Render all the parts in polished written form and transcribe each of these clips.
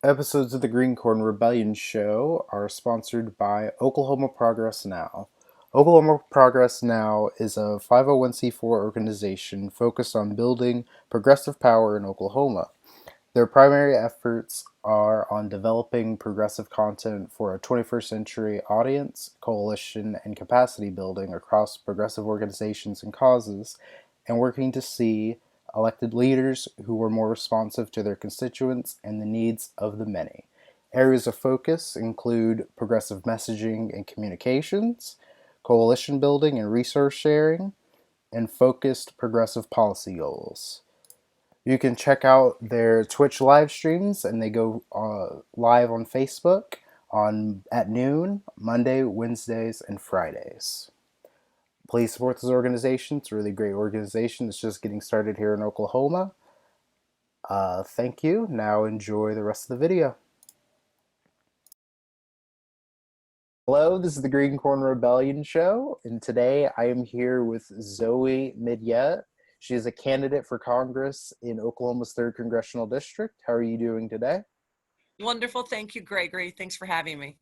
Episodes of the Green Corn Rebellion Show are sponsored by Oklahoma Progress Now. Oklahoma Progress Now is a 501c4 organization focused on building progressive power in Oklahoma. Their primary efforts are on developing progressive content for a 21st century audience, coalition, and capacity building across progressive organizations and causes, and working to see elected leaders who are more responsive to their constituents and the needs of the many. Areas of focus include progressive messaging and communications, coalition building and resource sharing, and focused progressive policy goals. You can check out their Twitch live streams, and they go live on Facebook on at noon, Monday, Wednesdays, and Fridays. Please support this organization. It's a really great organization. It's just getting started here in Oklahoma. Thank you. Now enjoy the rest of the video. Hello, this is the Green Corn Rebellion Show, and today I am here with Zoe Midyett. She is a candidate for Congress in Oklahoma's 3rd Congressional District. How are you doing today? Wonderful. Thank you, Gregory. Thanks for having me.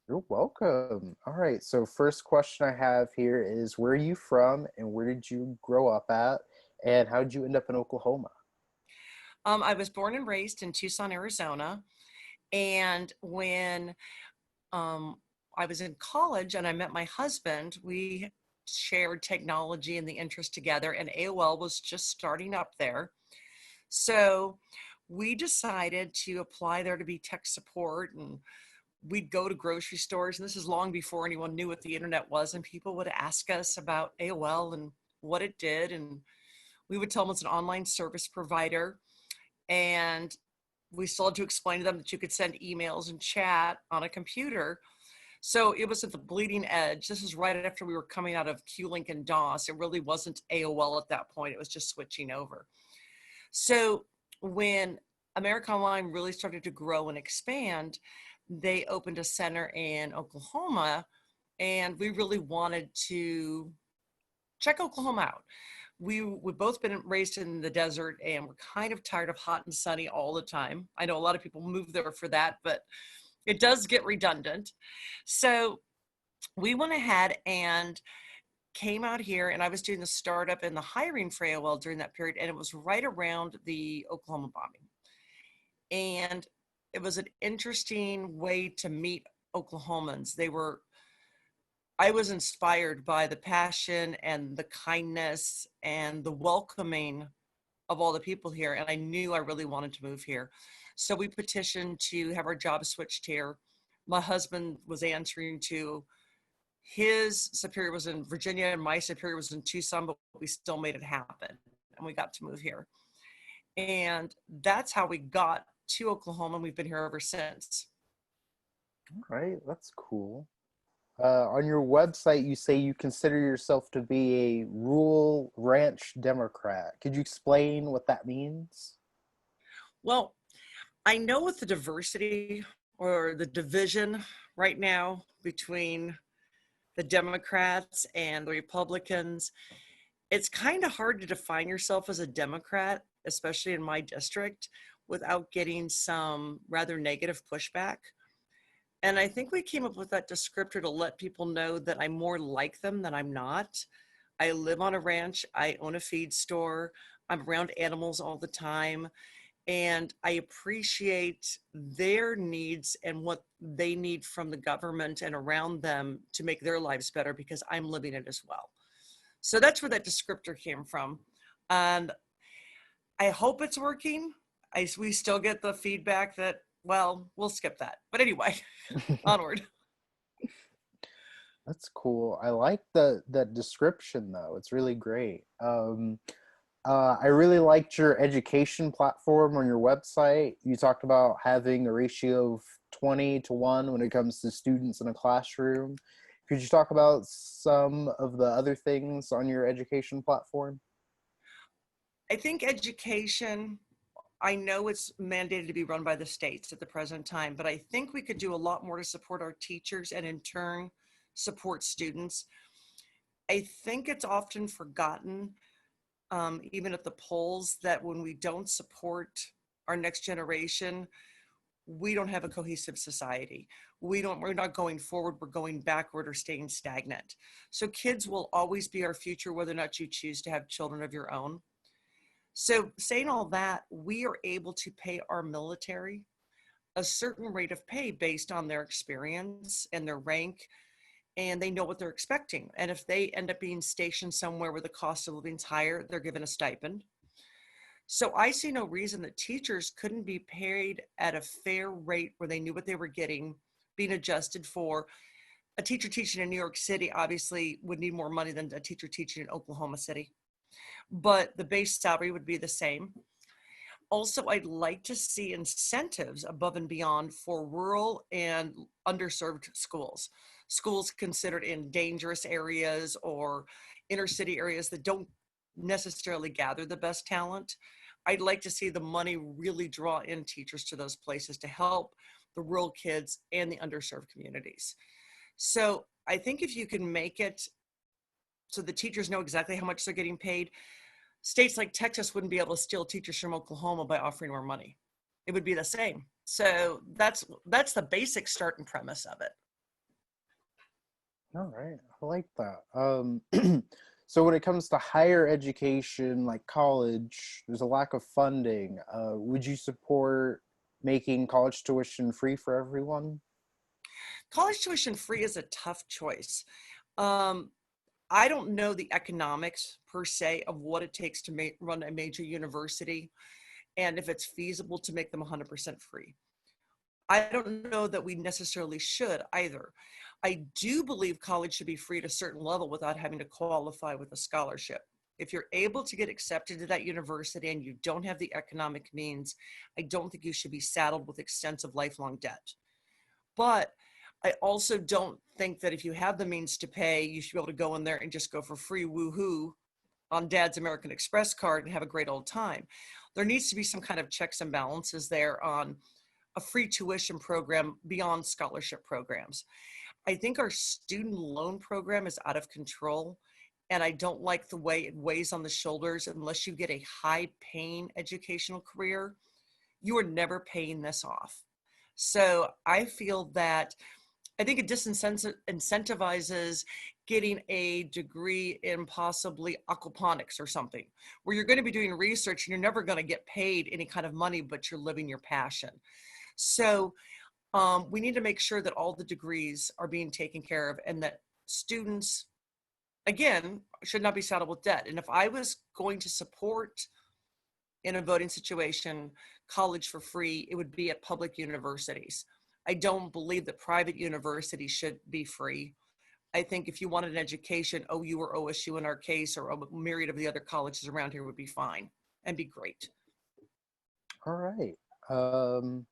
You're welcome. All right, so first question I have here is where are you from and where did you grow up at and how did you end up in Oklahoma? I was born and raised in Tucson, Arizona. And when I was in college and I met my husband, we shared technology and the interest together, and AOL was just starting up there. So we decided to apply there to be tech support, and we'd go to grocery stores. And this is long before anyone knew what the internet was. And people would ask us about AOL and what it did. And we would tell them it's an online service provider. And we still had to explain to them that you could send emails and chat on a computer. So it was at the bleeding edge. This was right after we were coming out of Q-Link and DOS. It really wasn't AOL at that point. It was just switching over. So when America Online really started to grow and expand, they opened a center in Oklahoma, and we really wanted to check Oklahoma out. We've both been raised in the desert, and we're kind of tired of hot and sunny all the time. I know a lot of people move there for that, but it does get redundant. So we went ahead and came out here, and I was doing the startup and the hiring for AOL during that period, and it was right around the Oklahoma bombing. And it was an interesting way to meet Oklahomans. I was inspired by the passion and the kindness and the welcoming of all the people here. And I knew I really wanted to move here. So we petitioned to have our jobs switched here. My husband was answering to his superior was in Virginia and my superior was in Tucson, but we still made it happen. And we got to move here. And that's how we got to Oklahoma. And we've been here ever since. All right, that's cool. On your website, you say you consider yourself to be a rural ranch Democrat. Could you explain what that means? Well, I know with the diversity or the division right now between the Democrats and the Republicans, it's kind of hard to define yourself as a Democrat, especially in my district, without getting some rather negative pushback. And I think we came up with that descriptor to let people know that I'm more like them than I'm not. I live on a ranch. I own a feed store. I'm around animals all the time. And I appreciate their needs and what they need from the government and around them to make their lives better because I'm living it as well. So that's where that descriptor came from. And I hope it's working. We still get the feedback that, well, we'll skip that. But anyway, onward. That's cool. I like the that description though. It's really great. I really liked your education platform on your website. You talked about having a ratio of 20 to 1 when it comes to students in a classroom. Could you talk about some of the other things on your education platform? I think education, I know it's mandated to be run by the states at the present time, but I think we could do a lot more to support our teachers and in turn support students. I think it's often forgotten, even at the polls, that when we don't support our next generation, we don't have a cohesive society. We're not going forward, we're going backward or staying stagnant. So kids will always be our future, whether or not you choose to have children of your own. So saying all that, we are able to pay our military a certain rate of pay based on their experience and their rank, and they know what they're expecting. And if they end up being stationed somewhere where the cost of living is higher, they're given a stipend. So I see no reason that teachers couldn't be paid at a fair rate where they knew what they were getting, being adjusted for. A teacher teaching in New York City obviously would need more money than a teacher teaching in Oklahoma City, but the base salary would be the same. Also, I'd like to see incentives above and beyond for rural and underserved schools, schools considered in dangerous areas or inner city areas that don't necessarily gather the best talent. I'd like to see the money really draw in teachers to those places to help the rural kids and the underserved communities. So I think if you can make it so the teachers know exactly how much they're getting paid, states like Texas wouldn't be able to steal teachers from Oklahoma by offering more money. It would be the same. So that's the basic starting premise of it. All right, I like that. So when it comes to higher education, like college, there's a lack of funding. Would you support making college tuition free for everyone? College tuition free is a tough choice. Um, I don't know the economics per se of what it takes to run a major university and if it's feasible to make them 100% free. I don't know that we necessarily should either. I do believe college should be free at a certain level without having to qualify with a scholarship. If you're able to get accepted to that university and you don't have the economic means, I don't think you should be saddled with extensive lifelong debt. But I also don't think that if you have the means to pay, you should be able to go in there and just go for free woohoo on dad's American Express card and have a great old time. There needs to be some kind of checks and balances there on a free tuition program beyond scholarship programs. I think our student loan program is out of control, and I don't like the way it weighs on the shoulders. Unless you get a high paying educational career, you are never paying this off. So I feel that I think it disincentivizes getting a degree in possibly aquaponics or something, where you're going to be doing research and you're never going to get paid any kind of money, but you're living your passion. So we need to make sure that all the degrees are being taken care of and that students, again, should not be saddled with debt. And if I was going to support in a voting situation college for free, it would be at public universities. I don't believe that private universities should be free. I think if you wanted an education, OU or OSU in our case, or a myriad of the other colleges around here would be fine and be great. All right. Um,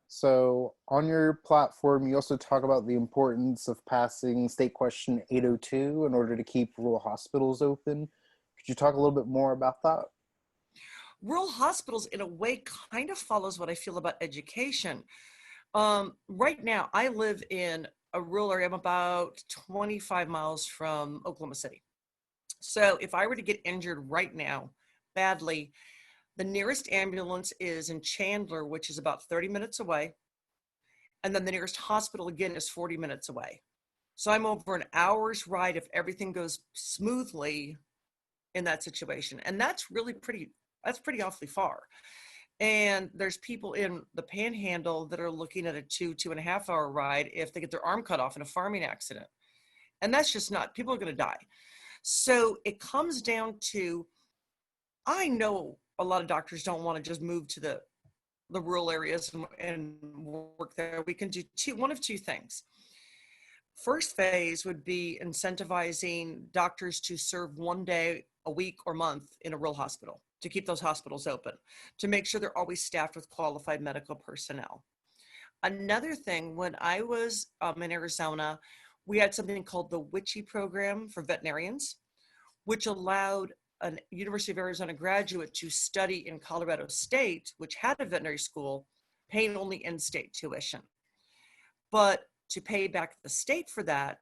so on your platform, you also talk about the importance of passing State Question 802 in order to keep rural hospitals open. Could you talk a little bit more about that? Rural hospitals, in a way, kind of follows what I feel about education. Right now, I live in a rural area. I'm about 25 miles from Oklahoma City. So if I were to get injured right now, badly, the nearest ambulance is in Chandler, which is about 30 minutes away. And then the nearest hospital, again, is 40 minutes away. So I'm over an hour's ride if everything goes smoothly in that situation. And that's pretty awfully far. And there's people in the panhandle that are looking at a 2.5 hour ride if they get their arm cut off in a farming accident. And that's just not, people are going to die. So it comes down to, I know a lot of doctors don't want to just move to the rural areas and work there. We can do one of two things. First phase would be incentivizing doctors to serve 1 day a week or month in a rural hospital to keep those hospitals open, to make sure they're always staffed with qualified medical personnel. Another thing, when I was in Arizona, we had something called the Witchy program for veterinarians, which allowed a University of Arizona graduate to study in Colorado State, which had a veterinary school, paying only in-state tuition. But to pay back the state for that,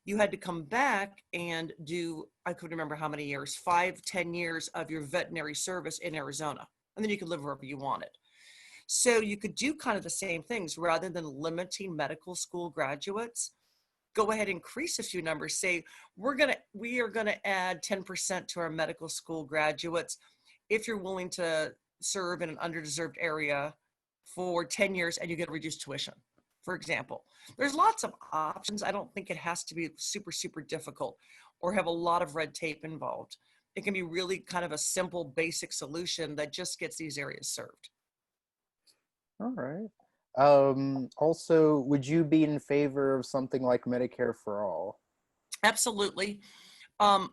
you had to come back and do, I couldn't remember how many years, 5, 10 years of your veterinary service in Arizona. And then you could live wherever you wanted. So you could do kind of the same things rather than limiting medical school graduates. Go ahead and increase a few numbers. Say we are gonna add 10% to our medical school graduates if you're willing to serve in an underdeserved area for 10 years and you get a reduced tuition, for example. There's lots of options. I don't think it has to be super, super difficult or have a lot of red tape involved. It can be really kind of a simple, basic solution that just gets these areas served. All right. Also, would you be in favor of something like Medicare for all? Absolutely. Um,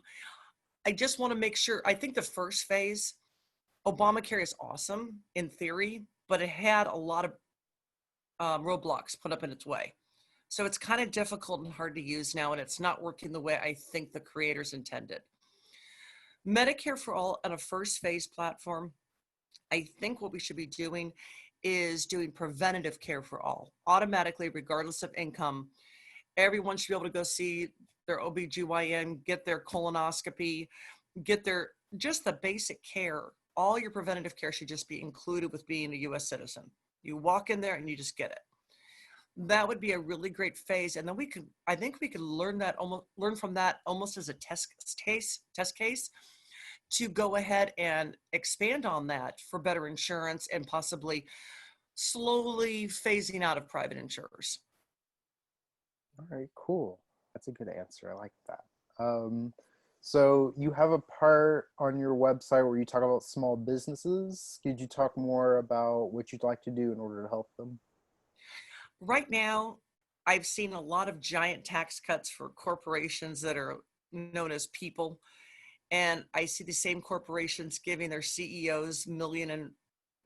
I just want to make sure. I think the first phase, Obamacare is awesome in theory, but it had a lot of roadblocks put up in its way. So it's kind of difficult and hard to use now, and it's not working the way I think the creators intended. Medicare for all on a first phase platform, I think what we should be doing is doing preventative care for all, automatically, regardless of income. Everyone should be able to go see their OBGYN, get their colonoscopy, get their just the basic care. All your preventative care should just be included with being a US citizen. You walk in there and you just get it. That would be a really great phase. And then I think we could learn from that almost as a test case to go ahead and expand on that for better insurance and possibly slowly phasing out of private insurers. All right, cool. That's a good answer. I like that. So you have a part on your website where you talk about small businesses. Could you talk more about what you'd like to do in order to help them? Right now, I've seen a lot of giant tax cuts for corporations that are known as people. And I see the same corporations giving their CEOs million and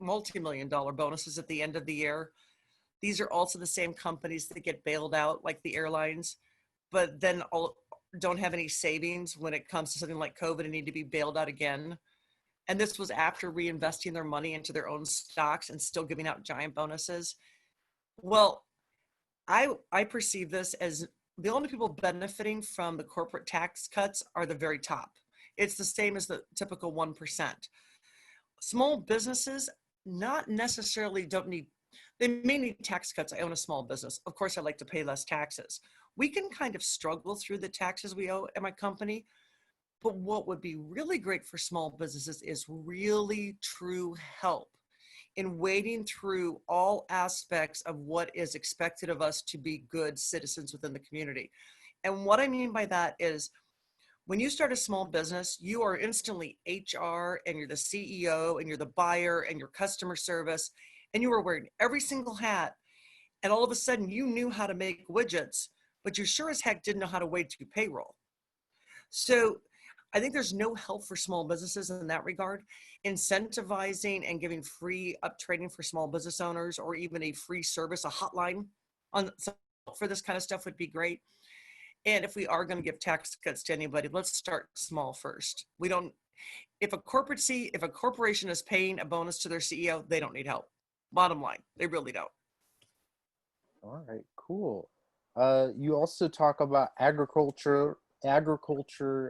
multi-million dollar bonuses at the end of the year. These are also the same companies that get bailed out, like the airlines, but then don't have any savings when it comes to something like COVID and need to be bailed out again. And this was after reinvesting their money into their own stocks and still giving out giant bonuses. Well, I perceive this as the only people benefiting from the corporate tax cuts are the very top. It's the same as the typical 1%. Small businesses not necessarily don't need, they may need tax cuts. I own a small business. Of course, I like to pay less taxes. We can kind of struggle through the taxes we owe at my company. But what would be really great for small businesses is really true help in wading through all aspects of what is expected of us to be good citizens within the community. And what I mean by that is when you start a small business, you are instantly HR and you're the CEO and you're the buyer and your customer service, and you are wearing every single hat. And all of a sudden you knew how to make widgets, but you sure as heck didn't know how to wade through payroll. So I think there's no help for small businesses in that regard. Incentivizing and giving free up training for small business owners, or even a free service, a hotline on for this kind of stuff would be great. And if we are going to give tax cuts to anybody, let's start small first. We don't, if a corporation is paying a bonus to their CEO, they don't need help. Bottom line, they really don't. All right, cool. You also talk about agriculture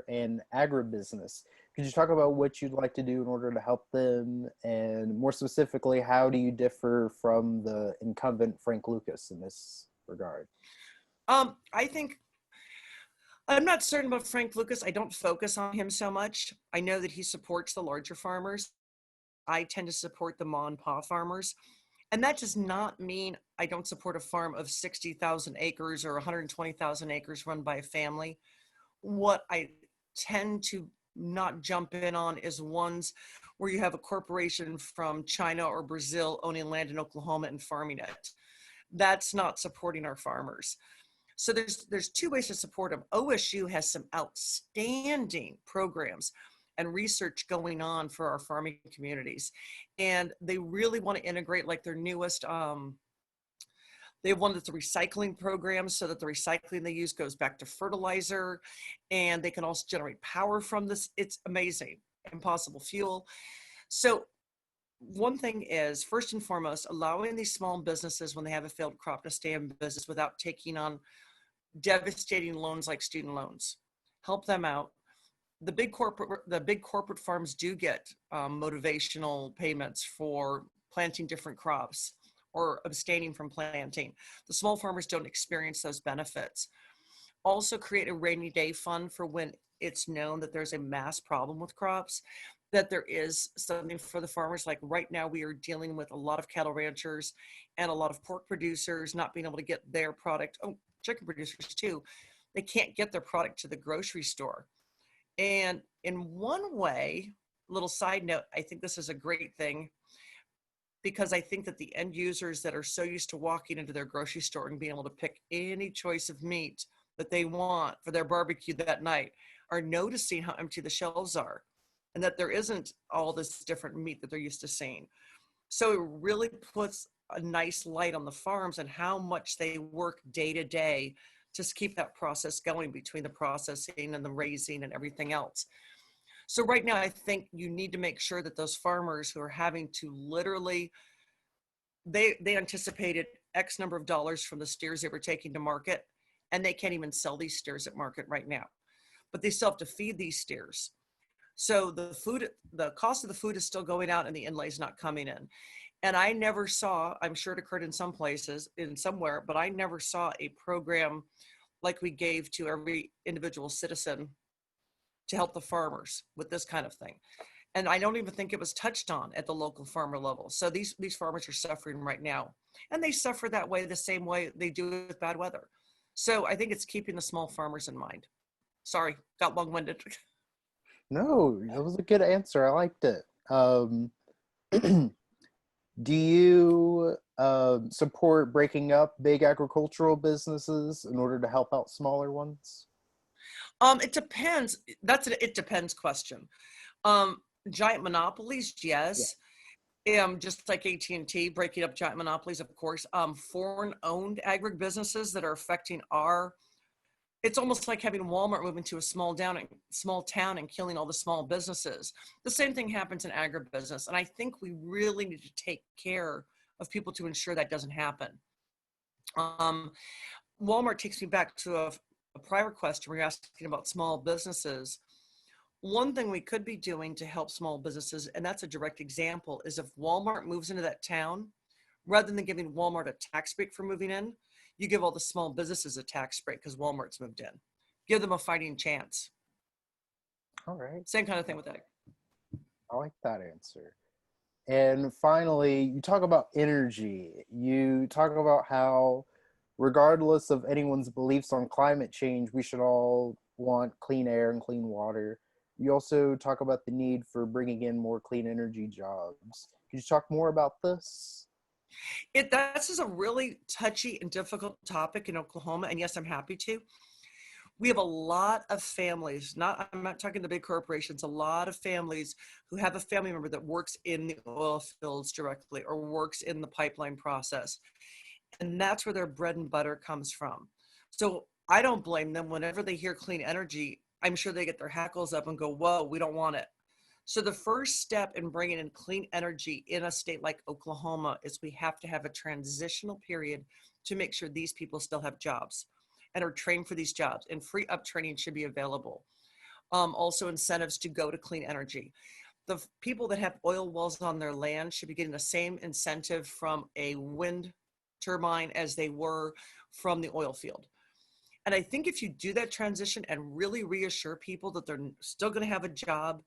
and agribusiness. Could you talk about what you'd like to do in order to help them, and more specifically, how do you differ from the incumbent Frank Lucas in this regard? I think I'm not certain about Frank Lucas. I don't focus on him so much. I know that he supports the larger farmers. I tend to support the ma and pa farmers. And that does not mean I don't support a farm of 60,000 acres or 120,000 acres run by a family. What I tend to not jump in on is ones where you have a corporation from China or Brazil owning land in Oklahoma and farming it. That's not supporting our farmers. So there's two ways to support them. OSU has some outstanding programs and research going on for our farming communities, and they really want to integrate like their newest. They have one that's a recycling program, so that the recycling they use goes back to fertilizer, and they can also generate power from this. It's amazing, impossible fuel. So one thing is, first and foremost, allowing these small businesses when they have a failed crop to stay in business without taking on devastating loans like student loans. Help them out. The big corporate farms do get motivational payments for planting different crops or abstaining from planting. The small farmers don't experience those benefits. Also create a rainy day fund for when it's known that there's a mass problem with crops, that there is something for the farmers. Like right now, we are dealing with a lot of cattle ranchers and a lot of pork producers not being able to get their product. Oh, chicken producers too. They can't get their product to the grocery store. And in one way, little side note, I think this is a great thing because I think that the end users that are so used to walking into their grocery store and being able to pick any choice of meat that they want for their barbecue that night are noticing how empty the shelves are and that there isn't all this different meat that they're used to seeing. So it really puts a nice light on the farms and how much they work day to day to keep that process going between the processing and the raising and everything else. So right now, I think you need to make sure that those farmers who are having to literally, they anticipated X number of dollars from the steers they were taking to market, and they can't even sell these steers at market right now. But they still have to feed these steers. So the cost of the food is still going out and the inlay is not coming in. And I never saw, I'm sure it occurred in some places, in somewhere, but I never saw a program like we gave to every individual citizen to help the farmers with this kind of thing. And I don't even think it was touched on at the local farmer level. So these farmers are suffering right now. And they suffer that way the same way they do with bad weather. So I think it's keeping the small farmers in mind. Sorry, got long-winded. No, that was a good answer. I liked it. Do you support breaking up big agricultural businesses in order to help out smaller ones? It depends. That's an it depends question. Um, Giant monopolies, Yeah. yes. Just like AT&T breaking up giant monopolies, of course. Foreign-owned agribusinesses that are affecting our. It's almost like having Walmart move into a small town and killing all the small businesses. The same thing happens in agribusiness, and I think we really need to take care of people to ensure that doesn't happen. Um, Walmart takes me back to a prior question where you're asking about small businesses. One thing we could be doing to help small businesses, and that's a direct example, is if Walmart moves into that town, rather than giving Walmart a tax break for moving in, you give all the small businesses a tax break because Walmart's moved in. Give them a fighting chance. All right. Same kind of thing with that. I like that answer. And finally, you talk about energy. You talk about how, regardless of anyone's beliefs on climate change, we should all want clean air and clean water. You also talk about the need for bringing in more clean energy jobs. Could you talk more about this? This is a really touchy and difficult topic in Oklahoma, and yes, I'm happy to. We have a lot of families, I'm not talking the big corporations, a lot of families who have a family member that works in the oil fields directly or works in the pipeline process. And that's where their bread and butter comes from. So I don't blame them. Whenever they hear clean energy, I'm sure they get their hackles up and go, whoa, we don't want it. So the first step in bringing in clean energy in a state like Oklahoma is we have to have a transitional period to make sure these people still have jobs and are trained for these jobs, and free up training should be available. Also incentives to go to clean energy. The people that have oil wells on their land should be getting the same incentive from a wind turbine as they were from the oil field. And I think if you do that transition and really reassure people that they're still going to have a job,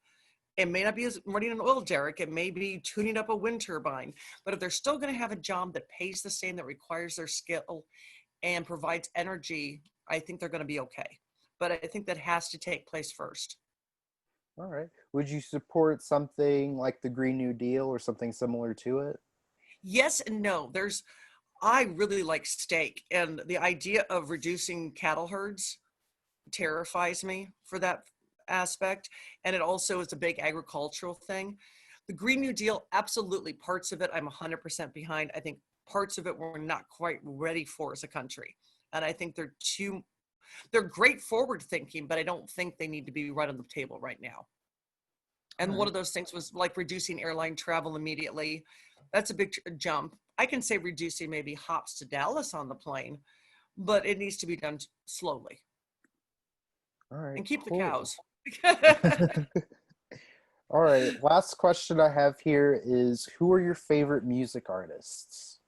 it may not be as running an oil derrick, it may be tuning up a wind turbine, but if they're still going to have a job that pays the same, that requires their skill and provides energy, I think they're going to be okay. But I think that has to take place first. All right. Would you support something like the Green New Deal or something similar to it? Yes and no. I really like steak, and the idea of reducing cattle herds terrifies me for that aspect. And it also is a big agricultural thing. The Green New Deal, absolutely, parts of it I'm 100% behind. I think parts of it we're not quite ready for as a country. And I think they're great forward thinking, but I don't think they need to be right on the table right now. All And one right. of those things was like reducing airline travel immediately. That's a big jump. I can say reducing maybe hops to Dallas on the plane, but it needs to be done slowly All right. and keep the Cool. cows. All right, last question I have here is who are your favorite music artists?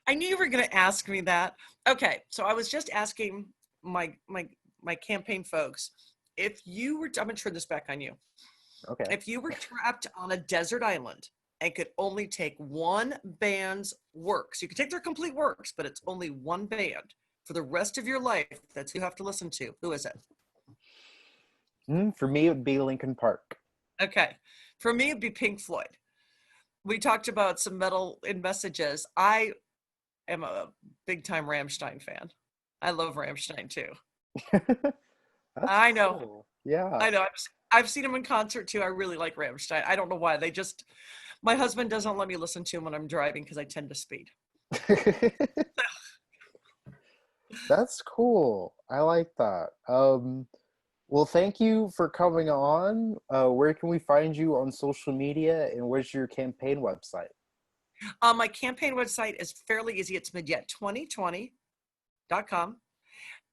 I knew you were going to ask me that. Okay, so I was just asking my my my campaign folks, if you were, I'm going to turn this back on you. Okay. If you were trapped on a desert island and could only take one band's works, you could take their complete works, but it's only one band for the rest of your life that you have to listen to. Who is it? For me, it would be Linkin Park. Okay. For me, it'd be Pink Floyd. We talked about some metal in messages. I am a big time Rammstein fan. I love Rammstein too. That's I know. cool. Yeah. I know. I've seen them in concert too. I really like Rammstein. I don't know why. My husband doesn't let me listen to them when I'm driving because I tend to speed. That's cool. I like that. Well, thank you for coming on. Where can we find you on social media, and where's your campaign website? My campaign website is fairly easy. It's Midyett2020.com.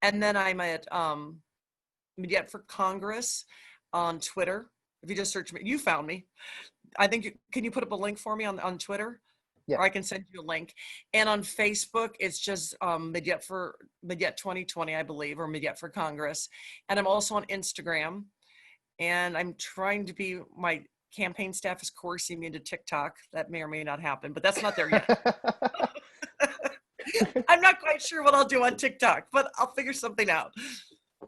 And then I'm at Midyett for Congress on Twitter. If you just search me, you found me. I think can you put up a link for me on Twitter? Yeah. Or I can send you a link. And on Facebook, it's just Midyett 2020, I believe, or Midyett for Congress. And I'm also on Instagram. And I'm trying to be, my campaign staff is coursing me into TikTok. That may or may not happen, but that's not there yet. I'm not quite sure what I'll do on TikTok, but I'll figure something out.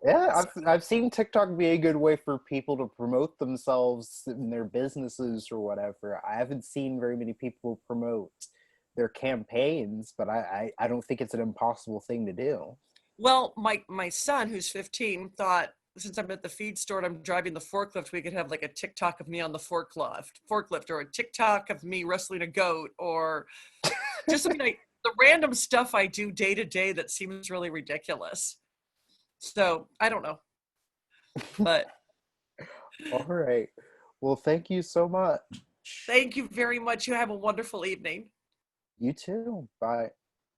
Yeah, So, I've seen TikTok be a good way for people to promote themselves in their businesses or whatever. I haven't seen very many people promote their campaigns, but I don't think it's an impossible thing to do. well, my son, who's 15, thought since I'm at the feed store and I'm driving the forklift, we could have like a TikTok of me on the forklift, or a TikTok of me wrestling a goat, or just something like the random stuff I do day to day that seems really ridiculous. So I don't know, but All right. Well, thank you so much. thank you very much. You have a wonderful evening. You too. Bye.